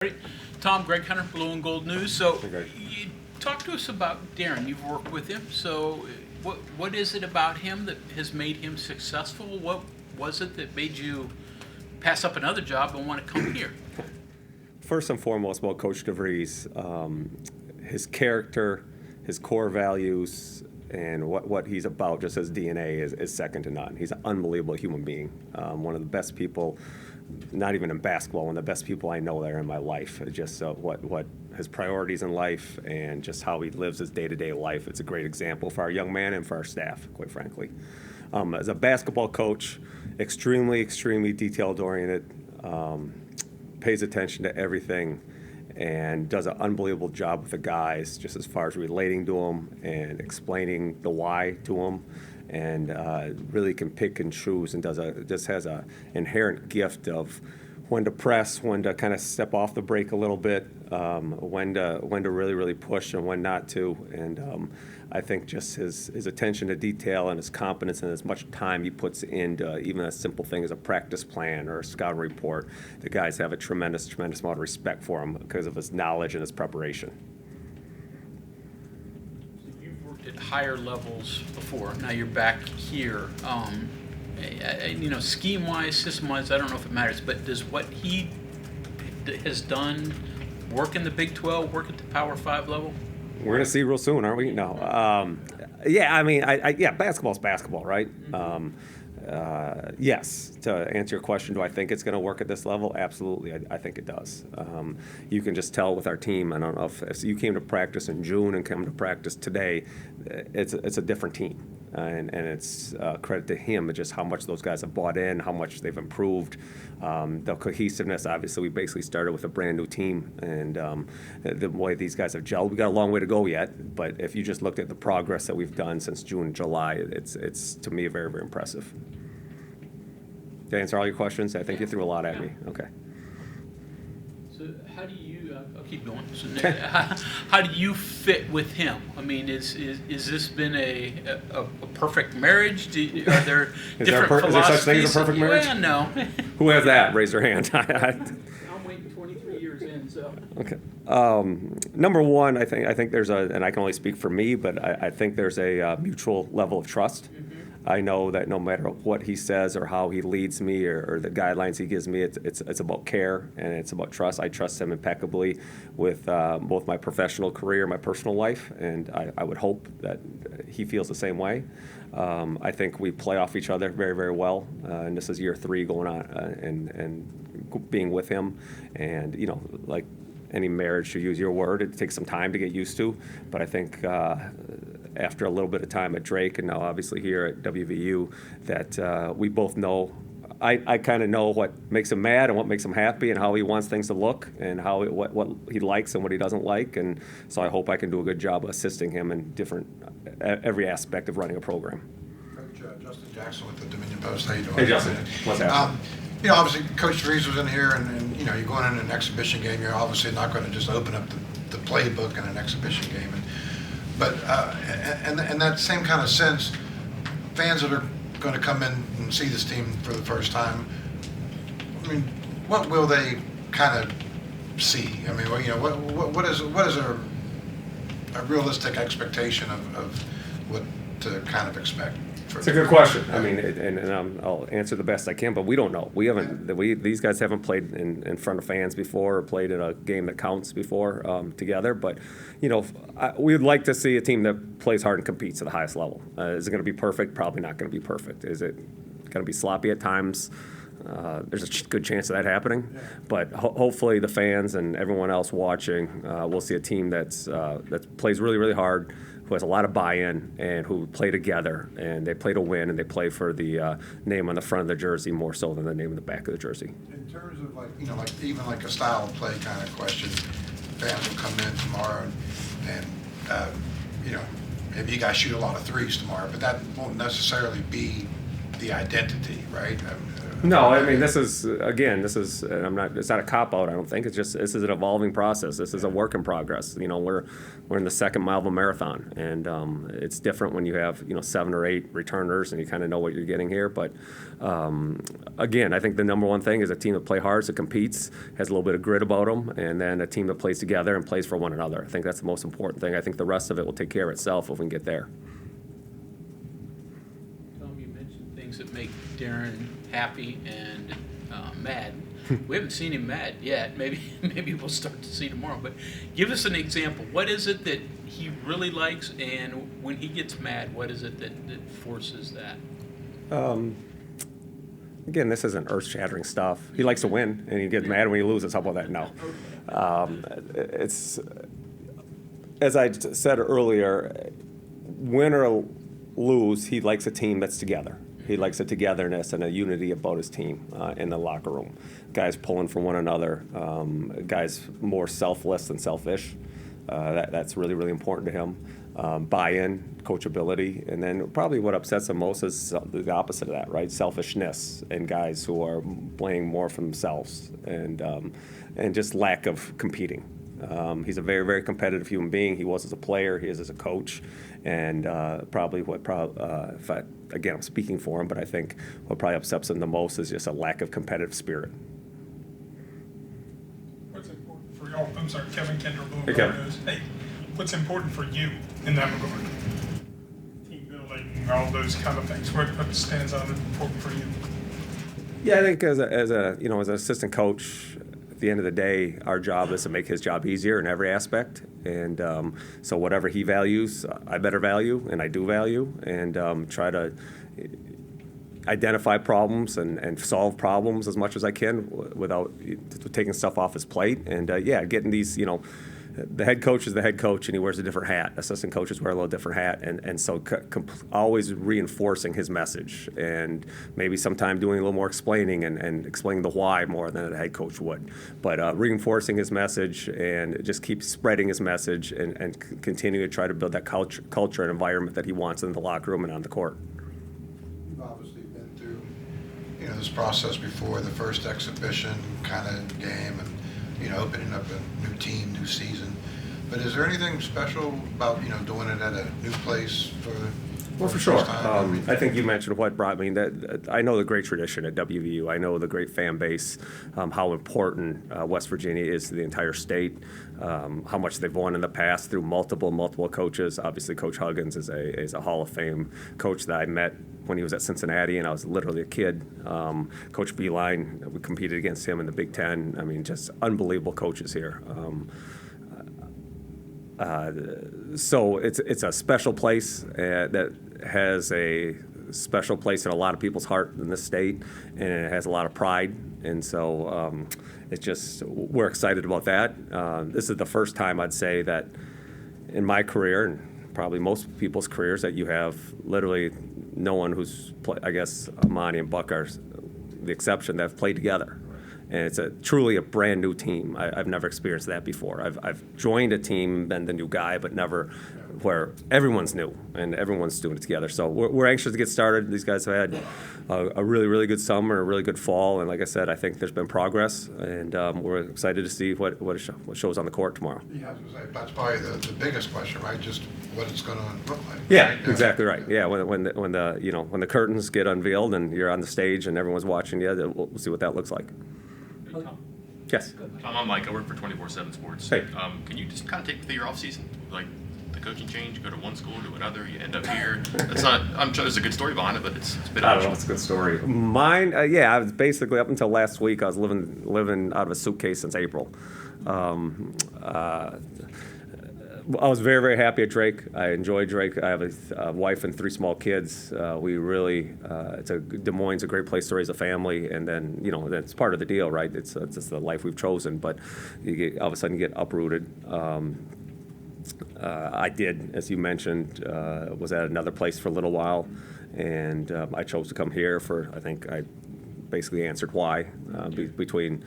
Great. Tom, Greg Hunter, Blue and Gold News. So, Okay. you talk to us about Darren. You've worked with him. So, what is it about him that has made him successful? What was it that made you pass up another job and want to come here? First and foremost, about Coach DeVries, his character, his core values, and what he's about, just his DNA, is second to none. He's an unbelievable human being, one of the best people, not even in basketball, one of the best people I know there in my life. Just what his priorities in life and just how he lives his day-to-day life. It's a great example for our young man and for our staff, quite frankly. As a basketball coach, extremely detail-oriented, pays attention to everything, and does an unbelievable job with the guys, just as far as relating to them and explaining the why to them, and really can pick and choose, and just has a inherent gift of when to press, when to kind of step off the brake a little bit, when to really push, and when not to. And I think just his attention to detail and his competence and as much time he puts into even a simple thing as a practice plan or a scouting report, the guys have a tremendous amount of respect for him because of his knowledge and his preparation. You've worked at higher levels before. Now you're back here. Scheme-wise, system-wise, I don't know if it matters, but does what he has done work in the Big 12, work at the Power 5 level? We're going to see real soon, aren't we? No. Basketball's basketball, right? Yes. To answer your question, do I think it's going to work at this level? Absolutely, I think it does. You can just tell with our team. I don't know if you came to practice in June and come to practice today, it's a different team. And it's credit to him, just how much those guys have bought in, how much they've improved. The cohesiveness, obviously, we basically started with a brand new team, and the way these guys have gelled, we got a long way to go yet, but if you just looked at the progress that we've done since June and July, it's to me very impressive. Did I answer all your questions? I think you threw a lot at me. Okay. So how do you, I'll keep going. So how do you fit with him? I mean, is this been a perfect marriage? Are there different philosophies? Is there such thing as a perfect marriage? Well, no. Who has that? Raise their hand. I'm waiting 23 years in, so. Okay. Number one, I think there's and I can only speak for me, but I think there's a mutual level of trust. Mm-hmm. I know that no matter what he says or how he leads me or the guidelines he gives me, it's about care and it's about trust. I trust him impeccably with both my professional career and my personal life, and I would hope that he feels the same way. I think we play off each other very well, and this is year 3 going on and being with him. And, like any marriage, to use your word, it takes some time to get used to, but I think after a little bit of time at Drake and now obviously here at WVU, that we both know, I kind of know what makes him mad and what makes him happy and how he wants things to look and what he likes and what he doesn't like, and so I hope I can do a good job assisting him in every aspect of running a program. Coach Justin Jackson with the Dominion Post. How you doing? Hey, Justin. What's happening? Obviously Coach DeVries was in here, and you're going in an exhibition game. You're obviously not going to just open up the playbook in an exhibition game. But in that same kind of sense, fans that are going to come in and see this team for the first time, I mean, what will they kind of see? I mean, what is a realistic expectation of what to kind of expect? It's a good question. I mean, I'll answer the best I can, but we don't know. We haven't. These guys haven't played in front of fans before or played in a game that counts before together. But we would like to see a team that plays hard and competes at the highest level. Is it going to be perfect? Probably not going to be perfect. Is it going to be sloppy at times? There's a good chance of that happening, but hopefully the fans and everyone else watching will see a team that plays really hard, who has a lot of buy-in, and who play together, and they play to win, and they play for the name on the front of the jersey more so than the name on the back of the jersey. In terms of even like a style of play kind of question, fans will come in tomorrow and maybe you guys shoot a lot of threes tomorrow, but that won't necessarily be the identity, right? No, I mean, this is, it's not a cop-out, I don't think. It's just, this is an evolving process. This is a work in progress. We're in the second mile of a marathon, and it's different when you have, 7 or 8 returners and you kind of know what you're getting here. But again, I think the number one thing is a team that plays hard, that competes, has a little bit of grit about them, and then a team that plays together and plays for one another. I think that's the most important thing. I think the rest of it will take care of itself if we can get there. Tom, you mentioned things that make Darren happy and mad. We haven't seen him mad yet. Maybe we'll start to see tomorrow. But give us an example. What is it that he really likes, and when he gets mad, what is it that forces that? Again, this isn't earth-shattering stuff. He likes to win, and he gets mad when he loses. How about that? No. It's, as I said earlier, win or lose, he likes a team that's together. He likes a togetherness and a unity about his team in the locker room. Guys pulling for one another. Guys more selfless than selfish. That's really, really important to him. Buy-in, coachability, and then probably what upsets him most is the opposite of that, right? Selfishness and guys who are playing more for themselves and just lack of competing. He's a very, very competitive human being. He was as a player. He is as a coach. And again, I'm speaking for him, but I think what probably upsets him the most is just a lack of competitive spirit. What's important for y'all? I'm sorry, Kevin Kendall. Hey, Kevin. Hey, what's important for you in that regard? Team building, all those kind of things. What stands out as important for you? Yeah, I think as an assistant coach, at the end of the day, our job is to make his job easier in every aspect. And so whatever he values, I better value, and I do value, and try to identify problems and solve problems as much as I can without taking stuff off his plate. And getting these, the head coach is the head coach, and he wears a different hat. Assistant coaches wear a little different hat, and so always reinforcing his message, and maybe sometime doing a little more explaining and explaining the why more than a head coach would. But reinforcing his message and just keep spreading his message and continue to try to build that culture and environment that he wants in the locker room and on the court. You've obviously been through, this process before, the first exhibition kind of game, and opening up a new team, new season. But is there anything special about, doing it at a new place for for sure. I think you mentioned what brought me. That I know the great tradition at WVU. I know the great fan base, how important West Virginia is to the entire state, how much they've won in the past through multiple coaches. Obviously, Coach Huggins is a Hall of Fame coach that I met when he was at Cincinnati, and I was literally a kid. Coach Beeline, we competed against him in the Big Ten. I mean, just unbelievable coaches here. So it's a special place that has a special place in a lot of people's heart in this state, and it has a lot of pride. And so it's just, we're excited about that. This is the first time I'd say that in my career, and probably most people's careers, that you have literally no one who's, I guess Amani and Buck are the exception, that have played together. And it's truly a brand new team. I've never experienced that before. I've joined a team, been the new guy, but never where everyone's new and everyone's doing it together. So we're anxious to get started. These guys have had a really, really good summer, a really good fall, and like I said, I think there's been progress, and we're excited to see what shows on the court tomorrow. Yeah, I was going to say, that's probably the biggest question, right? Just what it's going to look like. Yeah, right? exactly right. Yeah, when the curtains get unveiled and you're on the stage and everyone's watching you, we'll see what that looks like. Yes. Tom, I'm Mike. I work for 24/7 Sports. Hey. Can you just kind of take me through your off season, like the coaching change? You go to one school to another, you end up here. That's not. I'm sure there's a good story behind it, but it's been. I don't know. It's a good story. Mine, I was basically up until last week. I was living out of a suitcase since April. I was very, very happy at Drake. I enjoy Drake. I have a wife and 3 small kids. We really, Des Moines is a great place to raise a family, and then, that's part of the deal, right? It's the life we've chosen, but all of a sudden you get uprooted. I did, as you mentioned, was at another place for a little while, and I chose to come here I think I basically answered why, between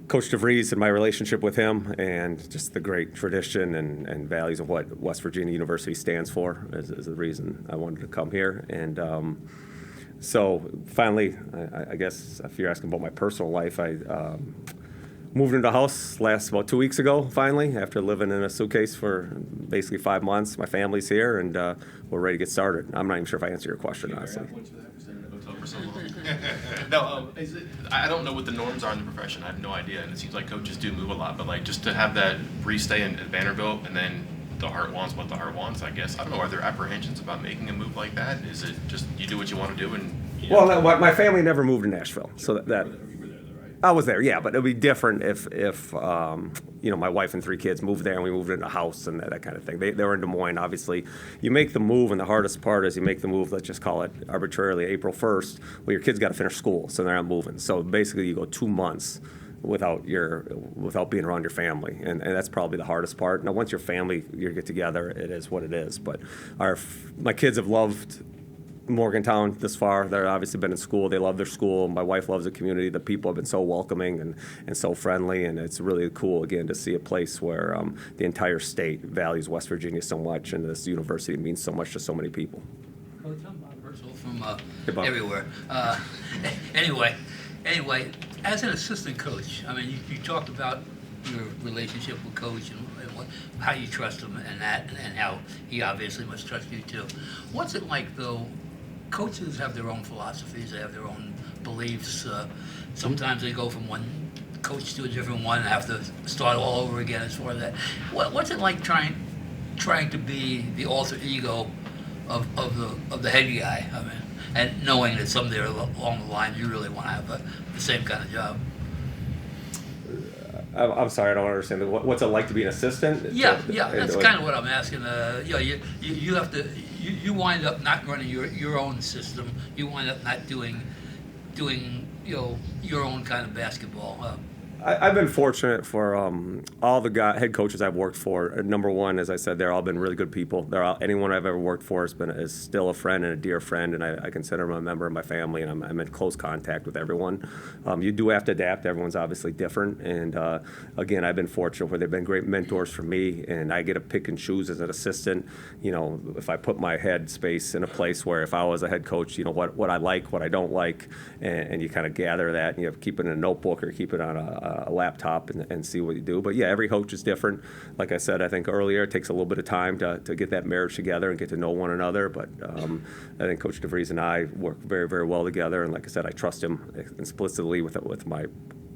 Coach DeVries and my relationship with him, and just the great tradition and values of what West Virginia University stands for is the reason I wanted to come here. And So finally, I guess if you're asking about my personal life, I moved into a house about 2 weeks ago, finally, after living in a suitcase for basically 5 months. My family's here, and we're ready to get started. I'm not even sure if I answered your question, honestly. No, I don't know what the norms are in the profession. I have no idea, and it seems like coaches do move a lot. But like just to have that stay at Vanderbilt, and then the heart wants what the heart wants. I guess I don't know. Are there apprehensions about making a move like that? Is it just you do what you want to do and? Well, my family never moved to Nashville, so that I was there, yeah, but it would be different if my wife and 3 kids moved there and we moved into a house and that kind of thing. They were in Des Moines, obviously. You make the move, and the hardest part is you make the move, let's just call it arbitrarily April 1st, well, your kids got to finish school, so they're not moving. So basically you go 2 months without being around your family, and that's probably the hardest part. Now, once your family, you get together, it is what it is. But my kids have loved Morgantown this far. They've obviously been in school. They love their school. My wife loves the community. The people have been so welcoming and so friendly, and it's really cool, again, to see a place where the entire state values West Virginia so much, and this university means so much to so many people. Coach, I'm Bob Herschel from Hey, Bob. everywhere. Anyway, as an assistant coach, I mean, you talked about your relationship with Coach and how you trust him and how he obviously must trust you too. What's it like, though? Coaches have their own philosophies, they have their own beliefs. Sometimes they go from one coach to a different one and have to start all over again as far as that. What's it like trying to be the alter ego of the head guy? I mean, and knowing that someday along the line you really want to have the same kind of job. I'm sorry, I don't understand. What's it like to be an assistant? Yeah, that's kind of what I'm asking. You have to. You wind up not running your own system. You wind up not doing your own kind of basketball. I've been fortunate for all the head coaches I've worked for. Number one, as I said, they've all been really good people. Anyone I've ever worked for is still a friend and a dear friend, and I consider them a member of my family, and I'm in close contact with everyone. You do have to adapt. Everyone's obviously different, and again, I've been fortunate where they've been great mentors for me, and I get to pick and choose as an assistant. If I put my head space in a place where if I was a head coach, what I like, what I don't like, and you kind of gather that, and you keep it in a notebook or keep it on a laptop and see what you do. But yeah, every coach is different. Like I said, I think earlier, it takes a little bit of time to get that marriage together and get to know one another. But I think Coach DeVries and I work very, very well together. And like I said, I trust him explicitly with my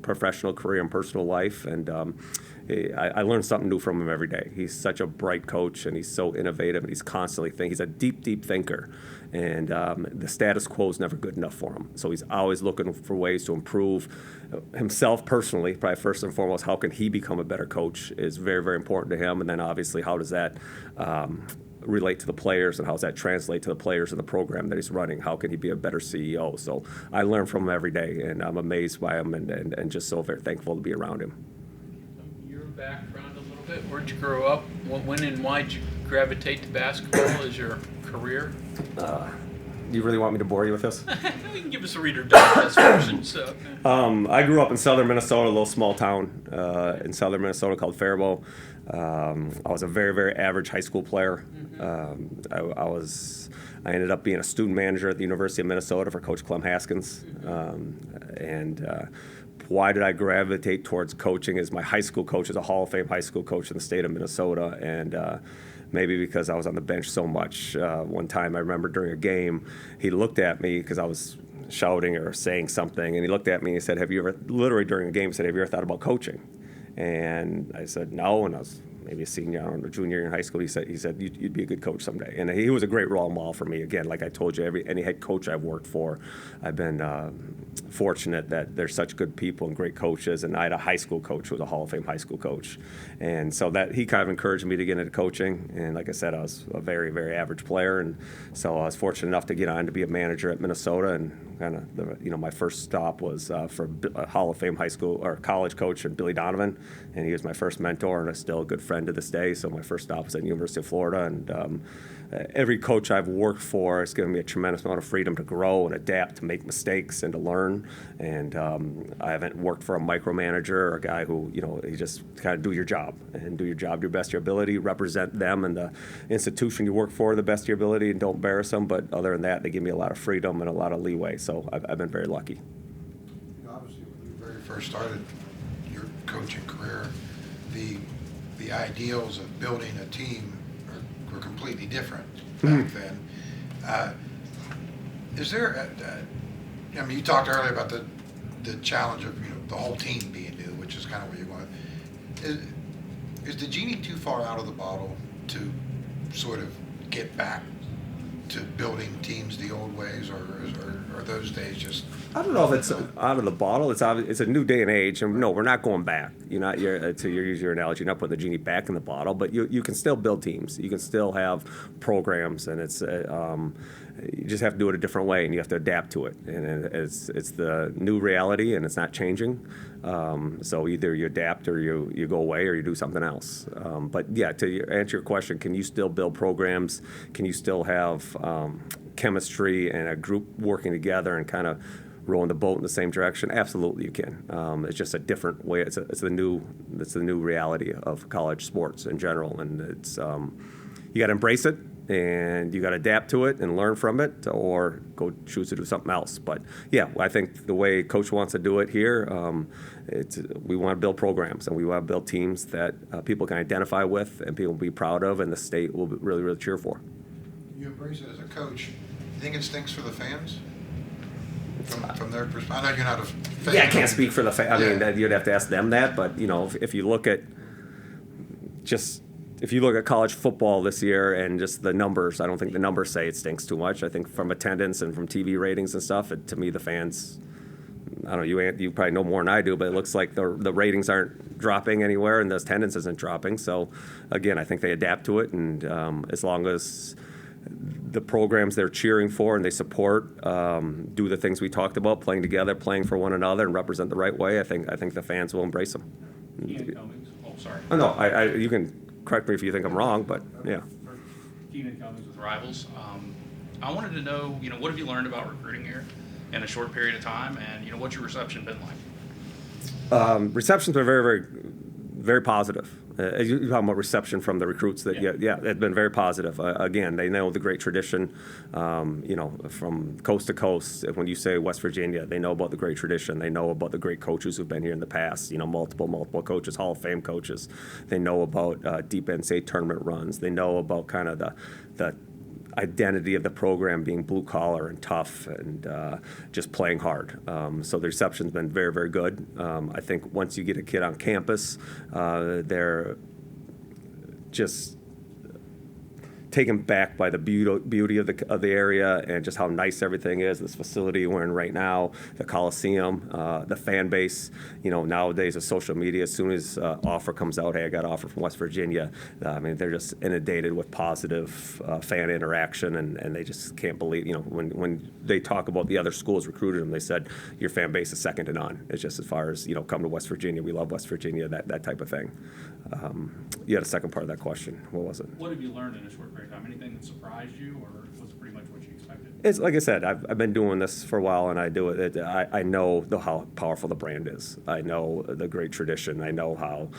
professional career and personal life. And I learn something new from him every day. He's such a bright coach, and he's so innovative, and he's constantly thinking. He's a deep, deep thinker. And the status quo is never good enough for him. So he's always looking for ways to improve himself personally. Probably first and foremost, how can he become a better coach is very, very important to him. And then obviously, how does that relate to the players, and how does that translate to the players in the program that he's running? How can he be a better CEO? So I learn from him every day, and I'm amazed by him and just so very thankful to be around him. Your background a little bit, where'd you grow up? When and why did you gravitate to basketball as your career? Do you really want me to bore you with this? You can give us a Reader Digest version. So. I grew up in southern Minnesota, a little small town in southern Minnesota called Faribault. I was a very, very average high school player. I ended up being a student manager at the University of Minnesota for Coach Clem Haskins. Why did I gravitate towards coaching? Is my high school coach is a Hall of Fame high school coach in the state of Minnesota, and maybe because I was on the bench so much. One time I remember during a game, he looked at me because I was shouting or saying something, and he looked at me and he said, literally during a game, he said, have you ever thought about coaching? And I said, no, and I was maybe a senior or a junior in high school. He said you'd be a good coach someday, and he was a great role model for me. Again, like I told you, any head coach I've worked for, I've been fortunate that there's such good people and great coaches. And I had a high school coach who was a Hall of Fame high school coach, and so that he kind of encouraged me to get into coaching. And like I said, I was a very, very average player, and so I was fortunate enough to get on to be a manager at Minnesota, and kind of my first stop was for a Hall of Fame high school or college coach, Billy Donovan, and he was my first mentor and is still a good friend to this day. So my first stop was at the University of Florida, and every coach I've worked for has given me a tremendous amount of freedom to grow and adapt, to make mistakes, and to learn. And I haven't worked for a micromanager or a guy who, you just kind of do your job to your best of your ability, represent them and the institution you work for the best of your ability, and don't embarrass them. But other than that, they give me a lot of freedom and a lot of leeway. So I've been very lucky. Obviously, when you very first started your coaching career, the ideals of building a team were completely different back then. Is there, you talked earlier about the challenge of the whole team being new, which is kind of what you want. Is the genie too far out of the bottle to sort of get back to building teams the old ways, or are those days just? I don't know if it's out of the bottle. It's a new day and age, and no, we're not going back. To use your analogy, you're not putting the genie back in the bottle, but you can still build teams. You can still have programs, and it's you just have to do it a different way, and you have to adapt to it. And it's the new reality, and it's not changing. So either you adapt, or you go away, or you do something else. But yeah, to answer your question, can you still build programs? Can you still have chemistry and a group working together and kind of rowing the boat in the same direction? Absolutely, you can. It's just a different way. It's the new reality of college sports in general, and it's you got to embrace it, and you got to adapt to it and learn from it, or go choose to do something else. But yeah, I think the way Coach wants to do it here, we want to build programs, and we want to build teams that people can identify with and people will be proud of, and the state will really, really cheer for. You embrace it as a coach. You think it stinks for the fans? From their perspective, I know you're not a fan. Yeah, I can't speak for the fans. I mean, you'd have to ask them that. But if you look at college football this year and just the numbers, I don't think the numbers say it stinks too much. I think from attendance and from TV ratings and stuff, to me the fans, I don't know, you probably know more than I do, but it looks like the ratings aren't dropping anywhere and the attendance isn't dropping. So again, I think they adapt to it, and as long as the programs they're cheering for and they support do the things we talked about, playing together, playing for one another, and represent the right way, I think the fans will embrace them. Keenan Cummings. Oh, sorry. Oh, no, you can correct me if you think I'm wrong, but yeah. Keenan Cummings with Rivals. I wanted to know, what have you learned about recruiting here in a short period of time, and what's your reception been like? Reception's been very, very, very positive. You're talking about reception from the recruits. It's been very positive. Again, they know the great tradition, from coast to coast. When you say West Virginia, they know about the great tradition. They know about the great coaches who've been here in the past. Multiple coaches, Hall of Fame coaches. They know about deep NCAA tournament runs. They know about kind of the identity of the program being blue collar and tough and just playing hard. So the reception's been very, very good. I think once you get a kid on campus, they're just taken back by the beauty of the area and just how nice everything is. This facility we're in right now, the Coliseum, the fan base. Nowadays with social media, as soon as offer comes out, hey, I got an offer from West Virginia. They're just inundated with positive fan interaction, and they just can't believe. When they talk about the other schools recruited them, they said your fan base is second to none. It's just as far as come to West Virginia. We love West Virginia. That type of thing. You had a second part of that question. What was it? What have you learned in a short period of time? Anything that surprised you, or was it pretty much what you expected? It's like I said, I've been doing this for a while, and I do it. I know how powerful the brand is. I know the great tradition. I know how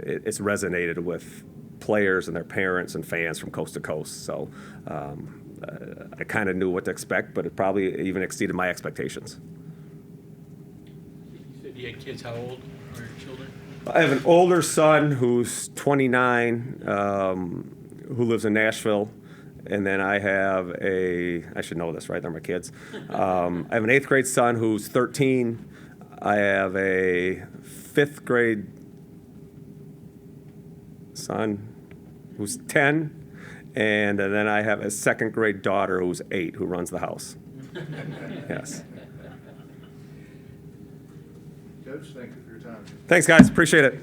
it's resonated with players and their parents and fans from coast to coast. So I kind of knew what to expect, but it probably even exceeded my expectations. You said you had kids. How old are your children? I have an older son who's 29, who lives in Nashville, and then I have I should know this, right? They're my kids. I have an 8th grade son who's 13. I have a 5th grade son who's 10, and then I have a 2nd grade daughter who's 8 who runs the house. Yes. Coach, thank you for your time. Thanks, guys. Appreciate it.